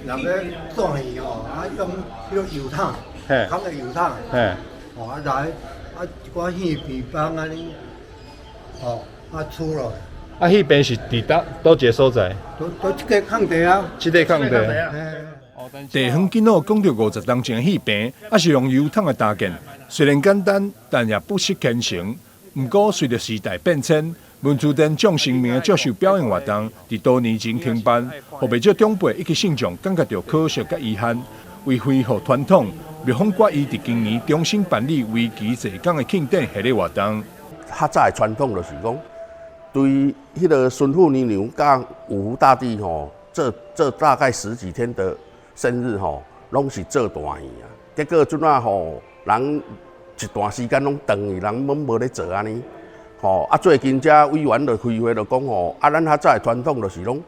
人个做戏吼，用迄个油桶，扛个油桶，来一寡戏皮帮安尼，出来。迄边是伫倒一个所在？都这个空地啊。这个空地。地方今仔讲到50当前戏棚，是用油桶的搭建，虽然简单，但也不失虔诚。不过随着时代变迁，文殊殿将生命的接受表演活动，伫多年前停办，互袂少长辈以及信众感觉到可惜甲遗憾。为恢复传统，庙方决意伫今年重新办理为期1天的庆典系列活动。较早的传统就是讲，对迄个孙妇娘娘甲五福大帝吼，这大概10几天的生日吼，拢是做大戏啊。结果阵啊吼，人一段时间拢断去，人无咧做安尼。吼最近遮委员就开会就讲吼，咱较早的传统就是拢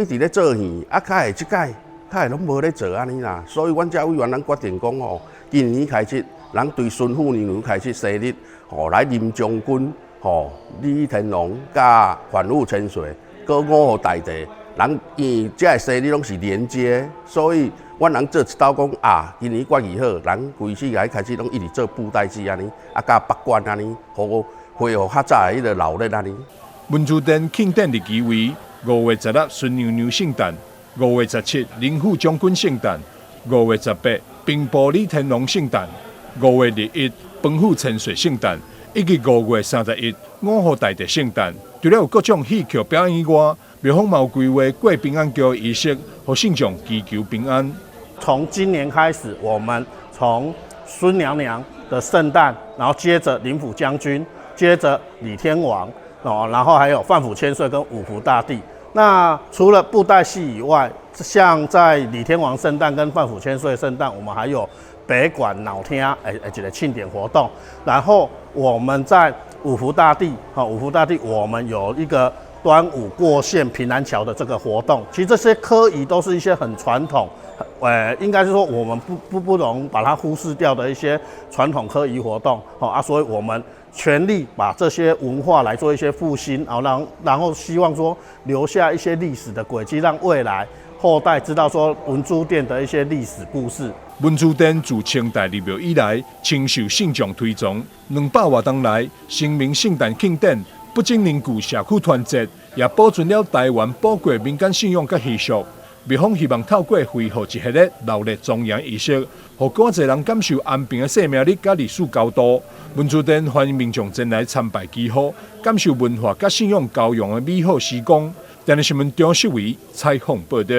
一直咧做戏，较会即届，较会拢无咧做安尼啦。所以阮遮委员咱决定讲吼，今年开始，人对孙妇娘娘开始生日，吼来临将军，吼李天龙甲反覆千岁，各五号大帝。人因这个生日拢是连接，所以阮人做一道讲今年决议好，人规世界开始拢一直做布袋戏安尼，甲北关安尼，互恢复较早的迄个老热安尼。文殊殿庆典日期为5月16孙娘娘圣诞，5月17灵府将军圣诞，5月18兵部李天龙圣诞，5月21丰富千岁圣诞，以及5月31五福大帝圣诞。除了有各种戏曲表演以外，庙方嘛有规划过平安桥仪式，和信众祈求平安。从今年开始，我们从孙娘娘的圣诞，然后接着灵府将军，接着李天王，然后还有范府千岁跟五福大帝。那除了布袋戏以外，像在李天王圣诞跟范府千岁圣诞，我们还有北管脑厅一个庆典活动。然后我们在五福大帝，我们有一个端午过线平安桥的这个活动。其实这些科仪都是一些很传统，应该是说我们不容把它忽视掉的一些传统科仪活动。所以我们全力把这些文化来做一些复兴，然后希望说留下一些历史的轨迹，让未来后代知道说文殊殿的一些历史故事。文殊殿自清代立庙以来，深受信众推崇。200多年来，声名圣诞庆典不仅凝聚社区团结，也保存了台湾宝贵民间信仰甲习俗。庙方希望透过恢复一系列热烈庄严仪式，让更多人感受安平的生命力甲历史高度。文殊殿欢迎民众前来参拜祈福，感受文化甲信仰交融的美好时光。电视新闻张世伟采访报道。